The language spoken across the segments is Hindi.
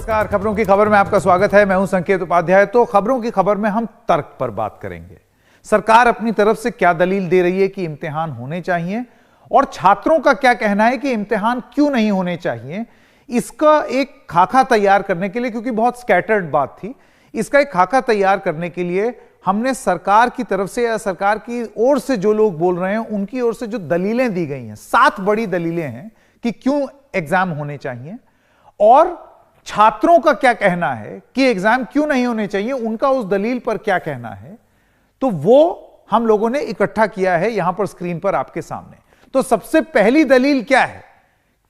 नमस्कार, खबरों की खबर में आपका स्वागत है। मैं हूं संकेत उपाध्याय। तो खबरों की खबर में हम तर्क पर बात करेंगे। सरकार अपनी तरफ से क्या दलील दे रही है कि इम्तिहान होने चाहिए और छात्रों का क्या कहना है कि इम्तिहान क्यों नहीं होने चाहिए। इसका एक खाका तैयार करने के लिए, क्योंकि बहुत स्कैटर्ड बात थी, इसका एक खाका तैयार करने के लिए हमने सरकार की तरफ से या सरकार की ओर से जो लोग बोल रहे हैं उनकी ओर से जो दलीलें दी गई हैं, 7 बड़ी दलीलें हैं कि क्यों एग्जाम होने चाहिए और छात्रों का क्या कहना है कि एग्जाम क्यों नहीं होने चाहिए, उनका उस दलील पर क्या कहना है। तो वो हम लोगों ने इकट्ठा किया है यहां पर स्क्रीन पर आपके सामने। तो सबसे पहली दलील क्या है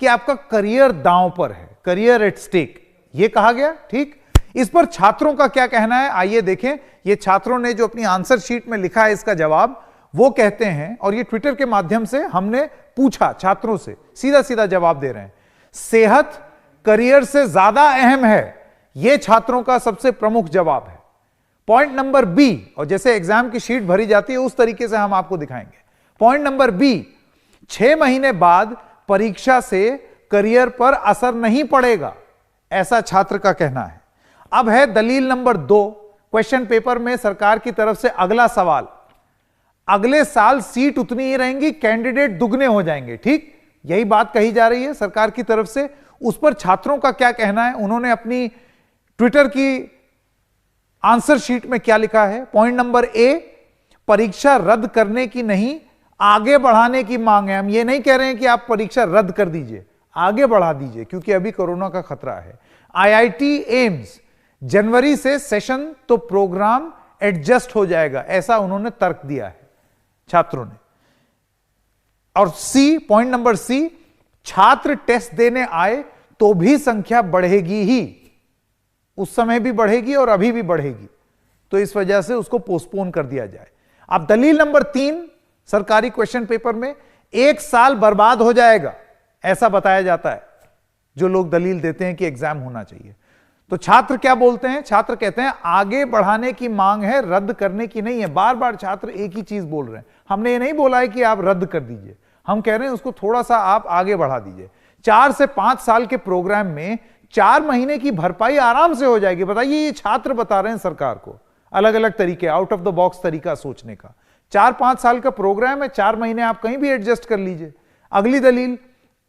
कि आपका करियर दांव पर है, करियर एट स्टेक, यह कहा गया। ठीक, इस पर छात्रों का क्या कहना है आइए देखें। ये छात्रों ने जो अपनी आंसर शीट में लिखा है इसका जवाब, वो कहते हैं, और ये ट्विटर के माध्यम से हमने पूछा छात्रों से, सीधा सीधा जवाब दे रहे हैं। सेहत करियर से ज्यादा अहम है, यह छात्रों का सबसे प्रमुख जवाब है। पॉइंट नंबर बी, और जैसे एग्जाम की शीट भरी जाती है उस तरीके से हम आपको दिखाएंगे। पॉइंट नंबर बी, 6 महीने बाद परीक्षा से करियर पर असर नहीं पड़ेगा, ऐसा छात्र का कहना है। अब है दलील नंबर 2, क्वेश्चन पेपर में सरकार की तरफ से अगला सवाल, अगले साल सीट उतनी ही रहेंगी, कैंडिडेट दुगने हो जाएंगे। ठीक, यही बात कही जा रही है सरकार की तरफ से। उस पर छात्रों का क्या कहना है, उन्होंने अपनी ट्विटर की आंसर शीट में क्या लिखा है। पॉइंट नंबर ए, परीक्षा रद्द करने की नहीं, आगे बढ़ाने की मांग है। हम ये नहीं कह रहे हैं कि आप परीक्षा रद्द कर दीजिए, आगे बढ़ा दीजिए, क्योंकि अभी कोरोना का खतरा है। आईआईटी एम्स जनवरी से सेशन तो प्रोग्राम एडजस्ट हो जाएगा, ऐसा उन्होंने तर्क दिया है छात्रों ने। और सी, पॉइंट नंबर सी, छात्र टेस्ट देने आए तो भी संख्या बढ़ेगी ही, उस समय भी बढ़ेगी और अभी भी बढ़ेगी, तो इस वजह से उसको पोस्टपोन कर दिया जाए। अब दलील नंबर 3, सरकारी क्वेश्चन पेपर में 1 साल बर्बाद हो जाएगा, ऐसा बताया जाता है जो लोग दलील देते हैं कि एग्जाम होना चाहिए। तो छात्र क्या बोलते हैं, छात्र कहते हैं आगे बढ़ाने की मांग है, रद्द करने की नहीं है। बार बार छात्र एक ही चीज बोल रहे हैं। हमने ये नहीं बोला है कि आप रद्द कर दीजिए, हम कह रहे हैं उसको थोड़ा सा आप आगे बढ़ा दीजिए। 4 से 5 साल के प्रोग्राम में 4 महीने की भरपाई आराम से हो जाएगी। बताइए, ये छात्र बता रहे हैं सरकार को अलग अलग तरीके, आउट ऑफ द बॉक्स तरीका सोचने का। 4-5 साल का प्रोग्राम है, 4 महीने आप कहीं भी एडजस्ट कर लीजिए। अगली दलील,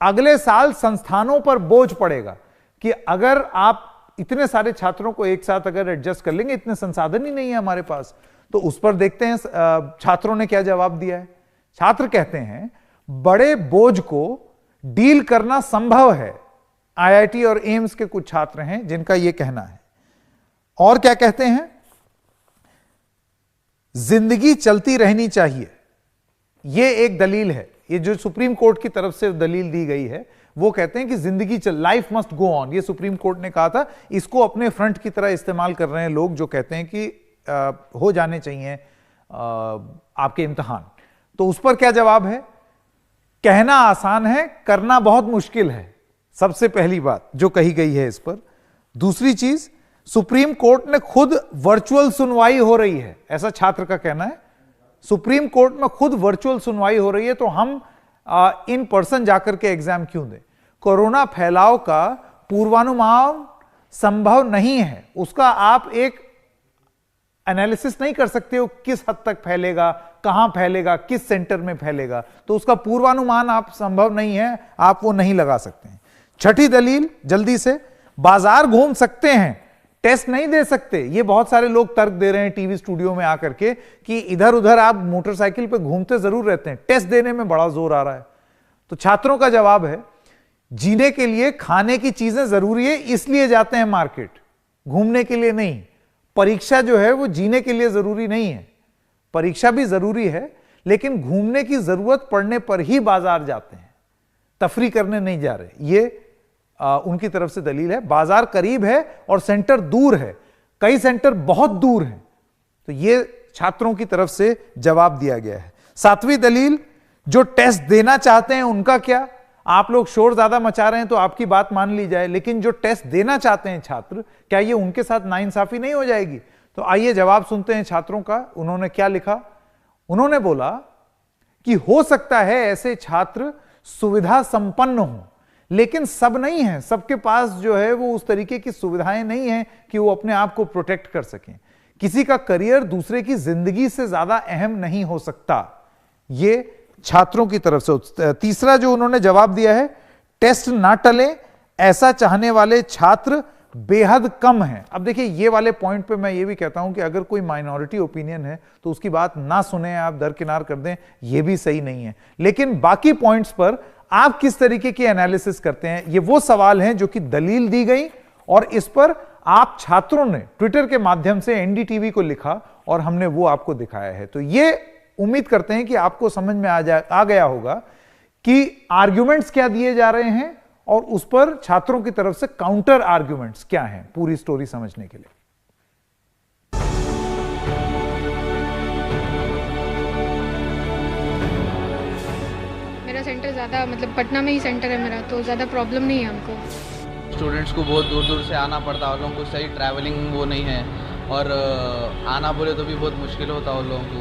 अगले साल संस्थानों पर बोझ पड़ेगा कि अगर आप इतने सारे छात्रों को एक साथ अगर एडजस्ट कर लेंगे, इतने संसाधन ही नहीं है हमारे पास। तो उस पर देखते हैं छात्रों ने क्या जवाब दिया है। छात्र कहते हैं बड़े बोझ को डील करना संभव है। आईआईटी और एम्स के कुछ छात्र हैं जिनका यह कहना है। और क्या कहते हैं, जिंदगी चलती रहनी चाहिए, यह एक दलील है। ये जो सुप्रीम कोर्ट की तरफ से दलील दी गई है, वो कहते हैं कि जिंदगी चल, लाइफ मस्ट गो ऑन, ये सुप्रीम कोर्ट ने कहा था। इसको अपने फ्रंट की तरह इस्तेमाल कर रहे हैं लोग जो कहते हैं कि हो जाने चाहिए आपके इम्तिहान। तो उस पर क्या जवाब है, कहना आसान है, करना बहुत मुश्किल है, सबसे पहली बात जो कही गई है इस पर। दूसरी चीज, सुप्रीम कोर्ट ने खुद वर्चुअल सुनवाई हो रही है, ऐसा छात्र का कहना है। सुप्रीम कोर्ट में खुद वर्चुअल सुनवाई हो रही है, तो हम इन पर्सन जाकर के एग्जाम क्यों दें। कोरोना फैलाव का पूर्वानुमान संभव नहीं है, उसका आप एक एनालिसिस नहीं कर सकते हो, किस हद तक फैलेगा, कहां फैलेगा, किस सेंटर में फैलेगा, तो उसका पूर्वानुमान आप संभव नहीं है, आप वो नहीं लगा सकते हैं। छठी दलील जल्दी से, बाजार घूम सकते हैं, टेस्ट नहीं दे सकते। ये बहुत सारे लोग तर्क दे रहे हैं टीवी स्टूडियो में आकर के कि इधर उधर आप मोटरसाइकिल पे घूमते जरूर रहते हैं, टेस्ट देने में बड़ा जोर आ रहा है। तो छात्रों का जवाब है, जीने के लिए खाने की चीजें जरूरी है, इसलिए जाते हैं मार्केट, घूमने के लिए नहीं। परीक्षा जो है वो जीने के लिए जरूरी नहीं है, परीक्षा भी जरूरी है, लेकिन घूमने की जरूरत पड़ने पर ही बाजार जाते हैं, तफरी करने नहीं जा रहे। ये उनकी तरफ से दलील है। बाजार करीब है और सेंटर दूर है, कई सेंटर बहुत दूर हैं। तो ये छात्रों की तरफ से जवाब दिया गया है। 7वीं दलील, जो टेस्ट देना चाहते हैं उनका क्या। आप लोग शोर ज्यादा मचा रहे हैं तो आपकी बात मान ली जाए, लेकिन जो टेस्ट देना चाहते हैं छात्र, क्या ये उनके साथ नाइंसाफी नहीं हो जाएगी। तो आइए जवाब सुनते हैं छात्रों का, उन्होंने क्या लिखा। उन्होंने बोला कि हो सकता है ऐसे छात्र सुविधा संपन्न हो, लेकिन सब नहीं है, सबके पास जो है वो उस तरीके की सुविधाएं नहीं है कि वो अपने आप को प्रोटेक्ट कर सकें। किसी का करियर दूसरे की जिंदगी से ज्यादा अहम नहीं हो सकता, ये छात्रों की तरफ से। तीसरा जो उन्होंने जवाब दिया है, टेस्ट ना टलें, ऐसा चाहने वाले छात्र बेहद कम हैं। अब देखिए, ये वाले पॉइंट पे मैं ये भी कहता हूं कि अगर कोई माइनॉरिटी ओपिनियन है तो उसकी बात ना सुने, आप दरकिनार कर दें, ये भी सही नहीं है। लेकिन बाकी पॉइंट्स पर आप किस तरीके की एनालिसिस करते हैं, ये वो सवाल हैं जो कि दलील दी गई, और इस पर आप छात्रों ने ट्विटर के माध्यम से एनडीटीवी को लिखा और हमने वो आपको दिखाया है। तो ये उम्मीद करते हैं कि आपको समझ में आ गया होगा कि आर्ग्यूमेंट्स क्या दिए जा रहे हैं और उस पर छात्रों की तरफ से काउंटर आर्ग्यूमेंट्स क्या हैं, पूरी स्टोरी समझने के लिए। मेरा सेंटर ज़्यादा मतलब पटना में ही सेंटर है मेरा, तो ज़्यादा प्रॉब्लम नहीं है हमको। स्टूडेंट्स को बहुत दूर दूर से आना पड़ता है, उन लोगों को सही ट्रैवलिंग वो नहीं है, और आना बोले तो भी बहुत मुश्किल होता है उन लोगों को।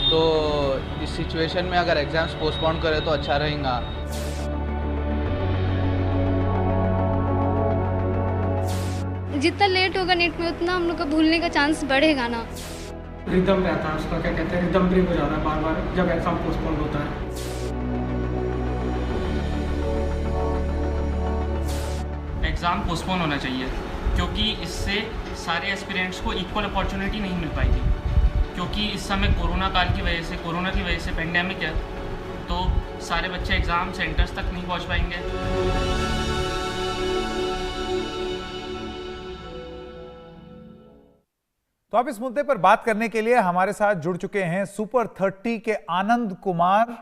तो इस सिचुएशन में अगर एग्ज़ाम्स पोस्टपोन करें तो अच्छा रहेगा। जितना लेट होगा नेट में उतना हम लोग का भूलने का चांस बढ़ेगा ना। रिदम रहता है उसका, क्या कहते हैं, रिदम ब्रेक हो जाता है बार बार जब एग्जाम पोस्टपोन होता है। एग्ज़ाम पोस्टपोन होना चाहिए, क्योंकि इससे सारे एस्पिरेंट्स को इक्वल अपॉर्चुनिटी नहीं मिल पाएगी, क्योंकि इस समय कोरोना की वजह से पेंडेमिक है, तो सारे बच्चे एग्ज़ाम सेंटर्स तक नहीं पहुंच पाएंगे। तो अब इस मुद्दे पर बात करने के लिए हमारे साथ जुड़ चुके हैं सुपर 30 के आनंद कुमार।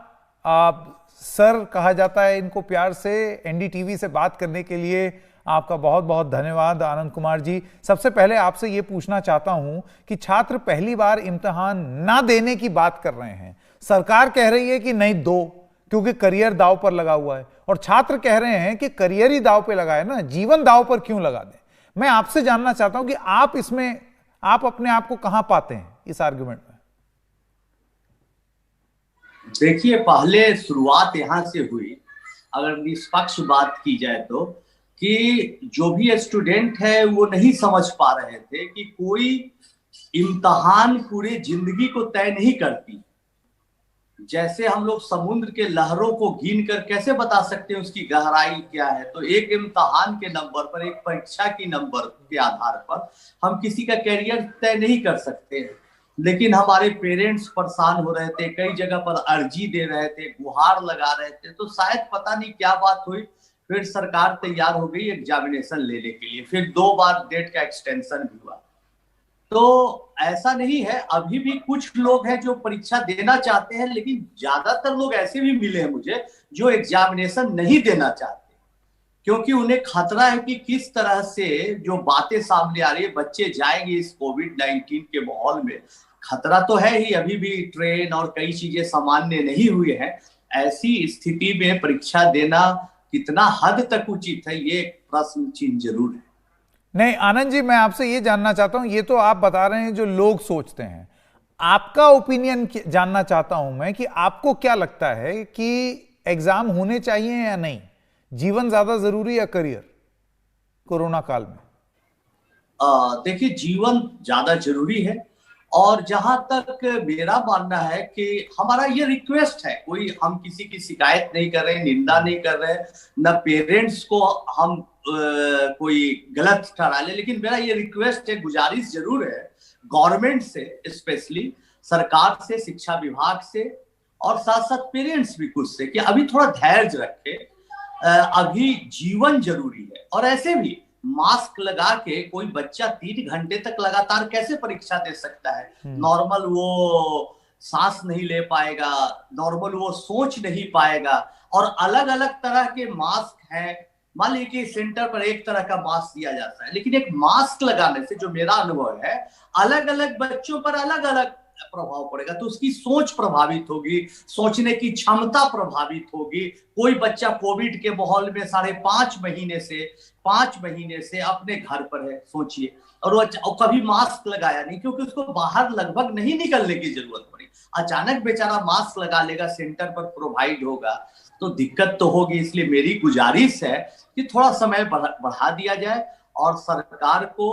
सर कहा जाता है इनको प्यार से। एनडीटीवी से बात करने के लिए आपका बहुत बहुत धन्यवाद आनंद कुमार जी। सबसे पहले आपसे यह पूछना चाहता हूं कि छात्र पहली बार इम्तिहान ना देने की बात कर रहे हैं, सरकार कह रही है कि नहीं दो क्योंकि करियर दांव पर लगा हुआ है, और छात्र कह रहे हैं कि करियर ही दांव पे लगा है ना, जीवन दांव पर क्यों लगा दें। मैं आपसे जानना चाहता हूं कि आप अपने आप को कहां पाते हैं इस आर्गुमेंट में। देखिए, पहले शुरुआत यहां से हुई, अगर निष्पक्ष बात की जाए तो, कि जो भी स्टूडेंट है वो नहीं समझ पा रहे थे कि कोई इम्तिहान पूरे जिंदगी को तय नहीं करती। जैसे हम लोग समुद्र के लहरों को गिन कर कैसे बता सकते हैं उसकी गहराई क्या है, तो एक इम्तिहान के नंबर पर, एक परीक्षा की नंबर के आधार पर हम किसी का कैरियर तय नहीं कर सकते। लेकिन हमारे पेरेंट्स परेशान हो रहे थे, कई जगह पर अर्जी दे रहे थे, गुहार लगा रहे थे, तो शायद पता नहीं क्या बात हुई, फिर सरकार तैयार हो गई एग्जामिनेशन लेने के लिए। फिर 2 बार डेट का एक्सटेंशन भी हुआ। तो ऐसा नहीं है, अभी भी कुछ लोग हैं जो परीक्षा देना चाहते हैं, लेकिन ज्यादातर लोग ऐसे भी मिले हैं मुझे जो एग्जामिनेशन नहीं देना चाहते, क्योंकि उन्हें खतरा है कि किस तरह से जो बातें सामने आ रही है, बच्चे जाएंगे इस कोविड-19 के माहौल में। खतरा तो है ही, अभी भी ट्रेन और कई चीजें सामान्य नहीं हुई हैं। ऐसी स्थिति में परीक्षा देना कितना हद तक उचित है, ये प्रश्न चिन्ह जरूर है। नहीं आनंद जी, मैं आपसे ये जानना चाहता हूं, ये तो आप बता रहे हैं जो लोग सोचते हैं, आपका ओपिनियन जानना चाहता हूं मैं कि आपको क्या लगता है कि एग्जाम होने चाहिए या नहीं, जीवन ज्यादा जरूरी या करियर कोरोना काल में। देखिए, जीवन ज्यादा जरूरी है, और जहां तक मेरा मानना है कि हमारा ये रिक्वेस्ट है, कोई हम किसी की शिकायत नहीं कर रहे, निंदा नहीं कर रहे, न पेरेंट्स को हम कोई गलत ठहरा ले, लेकिन मेरा ये रिक्वेस्ट है, गुजारिश जरूर है गवर्नमेंट से, स्पेशली सरकार से, शिक्षा विभाग से, और साथ साथ पेरेंट्स भी खुद से, कि अभी थोड़ा धैर्य रखे। अभी जीवन जरूरी है, और ऐसे भी मास्क लगा के कोई बच्चा 3 घंटे तक लगातार कैसे परीक्षा दे सकता है। नॉर्मल वो सांस नहीं ले पाएगा, नॉर्मल वो सोच नहीं पाएगा, और अलग अलग तरह के मास्क हैं। मान लीजिए कि सेंटर पर एक तरह का मास्क दिया जाता है, लेकिन एक मास्क लगाने से जो मेरा अनुभव है, अलग अलग बच्चों पर अलग अलग प्रभाव पड़ेगा, तो उसकी सोच प्रभावित होगी, सोचने की क्षमता प्रभावित होगी। कोई बच्चा कोविड के माहौल में 5.5 महीने से अपने घर पर है, सोचिए, और वो कभी मास्क लगाया नहीं, क्योंकि उसको बाहर लगभग नहीं निकलने की जरूरत पड़ी, अचानक बेचारा मास्क लगा लेगा, सेंटर पर प्रोवाइड होगा तो दिक्कत तो होगी। इसलिए मेरी गुजारिश है कि थोड़ा समय बढ़ा दिया जाए और सरकार को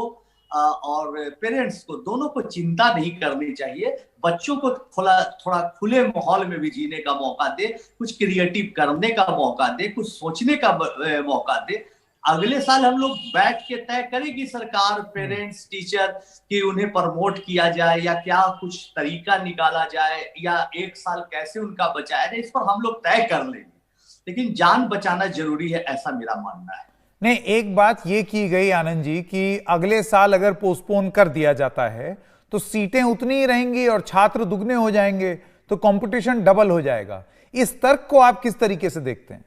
और पेरेंट्स को दोनों को चिंता नहीं करनी चाहिए। बच्चों को थोड़ा खुले माहौल में भी जीने का मौका दे, कुछ क्रिएटिव करने का मौका दे, कुछ सोचने का मौका दे। अगले साल हम लोग बैठ के तय करेगी सरकार, पेरेंट्स, टीचर कि उन्हें प्रमोट किया जाए या क्या कुछ तरीका निकाला जाए या एक साल कैसे उनका बचाया जाए, इस पर हम लोग तय कर लेंगे। लेकिन जान बचाना जरूरी है, ऐसा मेरा मानना है। नहीं, एक बात ये की गई आनंद जी कि अगले साल अगर पोस्टपोन कर दिया जाता है तो सीटें उतनी ही रहेंगी और छात्र दुगने हो जाएंगे, तो कंपटीशन डबल हो जाएगा। इस तर्क को आप किस तरीके से देखते हैं?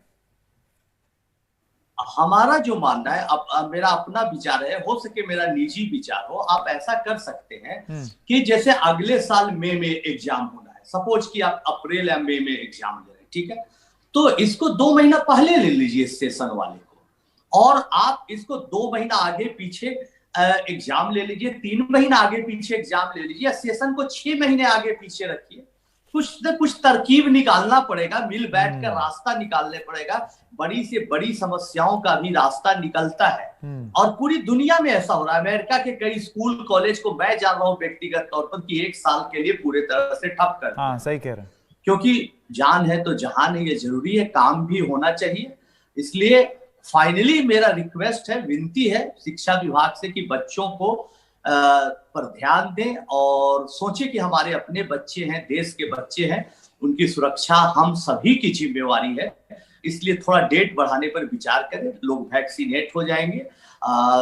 हमारा जो मानना है, अब मेरा अपना विचार है, हो सके मेरा निजी विचार हो, आप ऐसा कर सकते हैं कि जैसे अगले साल मई में एग्जाम होना है, सपोज कि आप अप्रैल या मई में एग्जाम ले रहे हैं, ठीक है, तो इसको 2 महीना पहले ले लीजिए सेशन वाले को, और आप इसको 2 महीना आगे पीछे एग्जाम ले लीजिए, 3 महीना आगे पीछे एग्जाम ले लीजिए, या सेशन को 6 महीने आगे पीछे रखिए। कुछ न कुछ तरकीब निकालना पड़ेगा, मिल बैठ कर रास्ता निकालने पड़ेगा। बड़ी से बड़ी समस्याओं का भी रास्ता निकलता है और पूरी दुनिया में ऐसा हो रहा है। अमेरिका के कई स्कूल कॉलेज को मैं जान रहा हूं व्यक्तिगत तौर पर कि 1 साल के लिए पूरे तरह से ठप कर। हाँ, सही कह रहे हैं। क्योंकि जान है तो जहान है, ये जरूरी है, काम भी होना चाहिए। इसलिए फाइनली मेरा रिक्वेस्ट है, विनती है शिक्षा विभाग से कि बच्चों को पर ध्यान दें और सोचें कि हमारे अपने बच्चे हैं, देश के बच्चे हैं, उनकी सुरक्षा हम सभी की जिम्मेवारी है। इसलिए थोड़ा डेट बढ़ाने पर विचार करें, लोग वैक्सीनेट हो जाएंगे,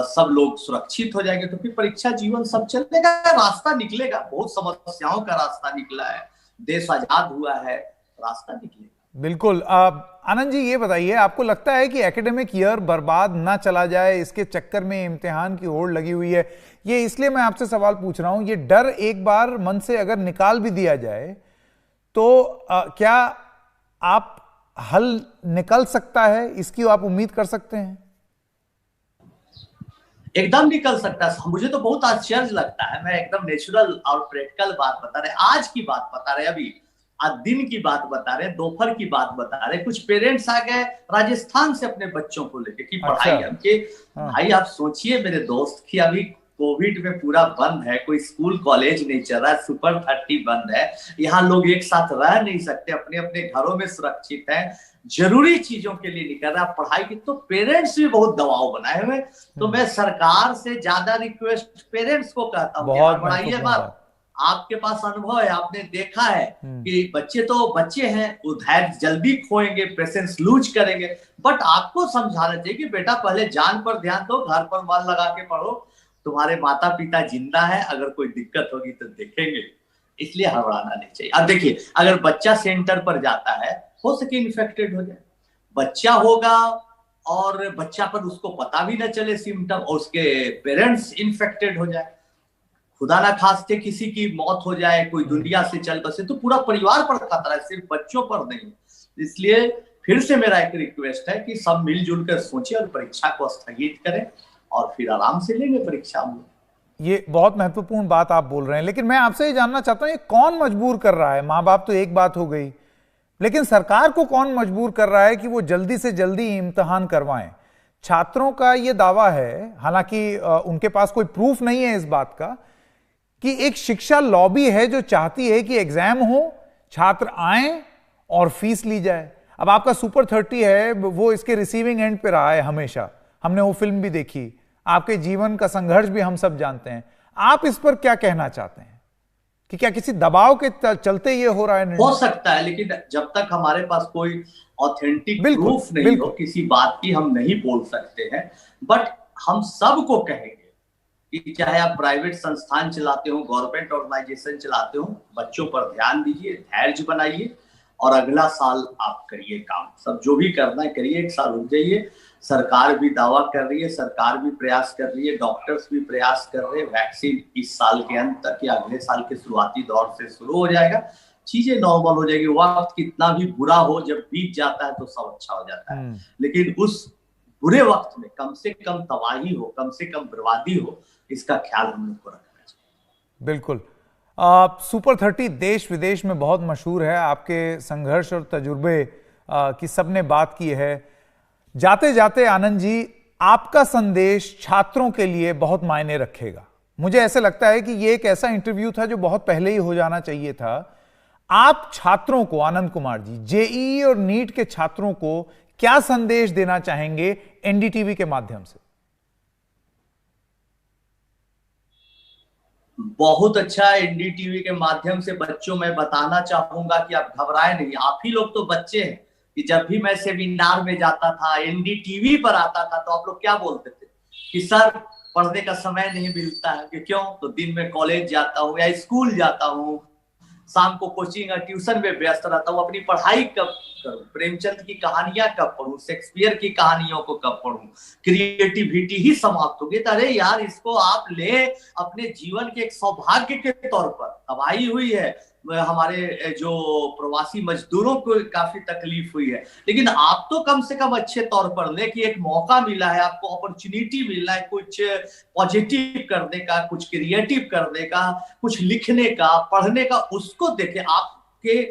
सब लोग सुरक्षित हो जाएंगे, तो फिर परीक्षा जीवन सब चलेगा, रास्ता निकलेगा। बहुत समस्याओं का रास्ता निकला है, देश आजाद हुआ है, रास्ता निकलेगा। बिल्कुल। आनंद जी, ये बताइए, आपको लगता है कि एकेडमिक ईयर बर्बाद ना चला जाए, इसके चक्कर में इम्तिहान की होड़ लगी हुई है? ये इसलिए मैं आपसे सवाल पूछ रहा हूं, ये डर एक बार मन से अगर निकाल भी दिया जाए तो क्या आप हल निकल सकता है, इसकी आप उम्मीद कर सकते हैं? एकदम निकल सकता है। मुझे तो बहुत आश्चर्य लगता है, मैं एकदम नेचुरल और प्रैक्टिकल बात बता रहे, आज की बात बता रहे, अभी आज दिन की बात बता रहे, दोपहर की बात बता रहे। कुछ पेरेंट्स आ गए राजस्थान से अपने बच्चों को लेके कि पढ़ाई हमके। भाई आप सोचिए मेरे दोस्त की, अभी कोविड में पूरा बंद है, कोई स्कूल कॉलेज नहीं चल रहा है, सुपर 30 बंद है, यहाँ लोग एक साथ रह नहीं सकते, अपने अपने घरों में सुरक्षित है, जरूरी चीजों के लिए निकल रहा है पढ़ाई की, तो पेरेंट्स भी बहुत दबाव बनाए हुए। तो मैं सरकार से ज्यादा रिक्वेस्ट पेरेंट्स को कहता हूँ, पढ़ाइए मत, आपके पास अनुभव है, आपने देखा है कि बच्चे तो बच्चे हैं, वो धैर्य जल्दी खोएंगे, पेशेंस लूज करेंगे, बट आपको समझाना चाहिए कि बेटा पहले जान पर ध्यान दो, घर पर मन लगा के पढ़ो, तुम्हारे माता पिता जिंदा है, अगर कोई दिक्कत होगी तो देखेंगे, इसलिए घबराना नहीं चाहिए। अब देखिए, अगर बच्चा सेंटर पर जाता है, हो सके इन्फेक्टेड हो जाए, बच्चा होगा और बच्चा पर उसको पता भी न चले सिम्टम, और उसके पेरेंट्स इन्फेक्टेड हो जाए, खुदा ना खास्ते किसी की मौत हो जाए, कोई दुनिया से चल बसे, तो पूरा परिवार पर खतरा है, सिर्फ बच्चों पर नहीं। इसलिए फिर से मेरा एक रिक्वेस्ट है कि सब मिलजुल कर सोचें और परीक्षा को स्थगित करें और फिर आराम से लेंगे परीक्षा हम। ये बहुत महत्वपूर्ण बात आप बोल रहे हैं, लेकिन मैं आपसे ये जानना चाहता हूं, ये कौन मजबूर कर रहा है? माँ बाप तो एक बात हो गई, लेकिन सरकार को कौन मजबूर कर रहा है कि वो जल्दी से जल्दी इम्तिहान करवाएं? छात्रों का ये दावा है, हालांकि उनके पास कोई प्रूफ नहीं है इस बात का, कि एक शिक्षा लॉबी है जो चाहती है कि एग्जाम हो, छात्र आए और फीस ली जाए। अब आपका सुपर 30 है, वो इसके रिसीविंग एंड पे रहा है हमेशा, हमने वो फिल्म भी देखी, आपके जीवन का संघर्ष भी हम सब जानते हैं। आप इस पर क्या कहना चाहते हैं कि क्या किसी दबाव के चलते ये हो रहा है? हो सकता है, लेकिन जब तक हमारे पास कोई ऑथेंटिक प्रूफ नहीं हो किसी बात की, हम नहीं बोल सकते हैं। बट हम सबको कहेंगे कि चाहे आप प्राइवेट संस्थान चलाते हो, गवर्नमेंट ऑर्गेनाइजेशन चलाते हो, बच्चों पर ध्यान दीजिए, धैर्य बनाइए और अगला साल आप करिए काम। सब जो भी करना है करिए, एक साल रुक जाइए। सरकार भी दावा कर रही है, सरकार भी प्रयास कर रही है, डॉक्टर्स भी प्रयास कर रहे हैं, वैक्सीन इस साल के अंत तक या अगले साल के शुरुआती दौर से शुरू हो जाएगा, चीजें नॉर्मल हो जाएगी। वक्त कितना भी बुरा हो, जब बीत जाता है तो सब अच्छा हो जाता है, लेकिन उस बुरे वक्त में कम से कम तबाही हो, कम से कम बर्बादी हो, इसका ख्याल हम लोग को रखना चाहिए। बिल्कुल। सुपर 30 देश विदेश में बहुत मशहूर है। आपके संघर्ष और तजुर्बे की सबने बात की है। जाते जाते आनंद जी, आपका संदेश छात्रों के लिए बहुत मायने रखेगा। मुझे ऐसे लगता है कि ये एक ऐसा इंटरव्यू था जो बहुत पहले ही हो जाना चाहिए था। आप छात्रों को, आनंद कुमार जी, जेईई और नीट के छात्रों को क्या संदेश देना चाहेंगे एनडीटीवी के माध्यम से? बहुत अच्छा। एनडीटीवी के माध्यम से बच्चों में बताना चाहूंगा कि आप घबराए नहीं। आप ही लोग तो बच्चे हैं कि जब भी मैं सेमिनार में जाता था, एनडीटीवी पर आता था, तो आप लोग क्या बोलते थे कि सर पढ़ने का समय नहीं मिलता है। कि क्यों? तो दिन में कॉलेज जाता हूँ या स्कूल जाता हूँ, शाम को कोचिंग और ट्यूशन में व्यस्त रहता हूँ। अपनी पढ़ाई कब करूं? प्रेमचंद की कहानियां कब पढूं? शेक्सपियर की कहानियों को कब पढूं? क्रिएटिविटी ही समाप्त हो गई। अरे यार, इसको आप ले अपने जीवन के एक सौभाग्य के तौर पर। तबाही हुई है, हमारे जो प्रवासी मजदूरों को काफी तकलीफ हुई है, लेकिन आप तो कम से कम अच्छे तौर पर ले कि एक मौका मिला है आपको, अपॉर्चुनिटी मिला है कुछ पॉजिटिव करने का, कुछ क्रिएटिव करने का, कुछ लिखने का, पढ़ने का। उसको देखे, आपके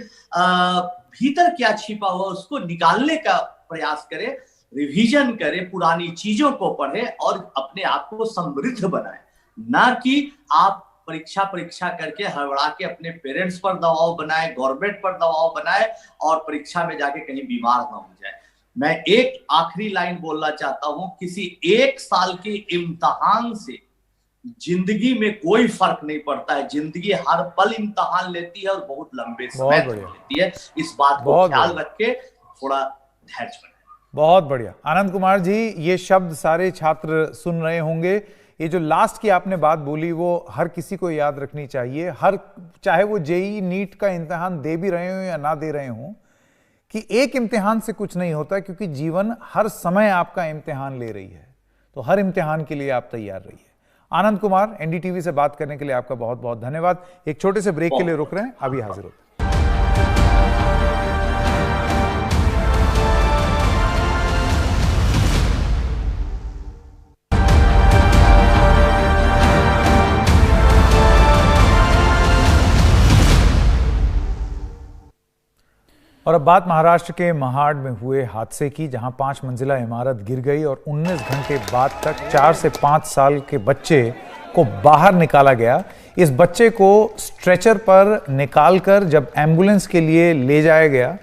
भीतर क्या छिपा हुआ उसको निकालने का प्रयास करे, रिवीजन करे, पुरानी चीजों को पढ़े और अपने आप को समृद्ध बनाए। ना कि आप परीक्षा करके हड़बड़ा के अपने पेरेंट्स पर दबाव बनाए, गवर्नमेंट पर दबाव बनाए और परीक्षा में जाके कहीं बीमार ना हो जाए। मैं एक आखिरी लाइन बोलना चाहता हूं, किसी एक साल के इम्तिहान से जिंदगी में कोई फर्क नहीं पड़ता है। जिंदगी हर पल इम्तिहान लेती है और बहुत लंबे समय तक लेती है। इस बात को ख्याल रख के थोड़ा धैर्य बनाए। बहुत बढ़िया। आनंद कुमार जी, ये शब्द सारे छात्र सुन रहे होंगे। ये जो लास्ट की आपने बात बोली वो हर किसी को याद रखनी चाहिए। हर, चाहे वो जेईई नीट का इम्तिहान दे भी रहे हो या ना दे रहे हो, कि एक इम्तिहान से कुछ नहीं होता, क्योंकि जीवन हर समय आपका इम्तिहान ले रही है। तो हर इम्तिहान के लिए आप तैयार रहिए। आनंद कुमार, एनडीटीवी से बात करने के लिए आपका बहुत बहुत धन्यवाद। एक छोटे से ब्रेक के लिए रुक रहे हैं, अभी हाजिर होते हैं। और अब बात महाराष्ट्र के महाड में हुए हादसे की, जहां 5 मंजिला इमारत गिर गई और 19 घंटे बाद तक 4 से 5 साल के बच्चे को बाहर निकाला गया। इस बच्चे को स्ट्रेचर पर निकालकर जब एम्बुलेंस के लिए ले जाया गया,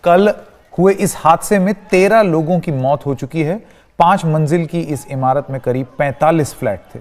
कल हुए इस हादसे में 13 लोगों की मौत हो चुकी है। 5 मंजिल की इस इमारत में करीब 45 फ्लैट थे।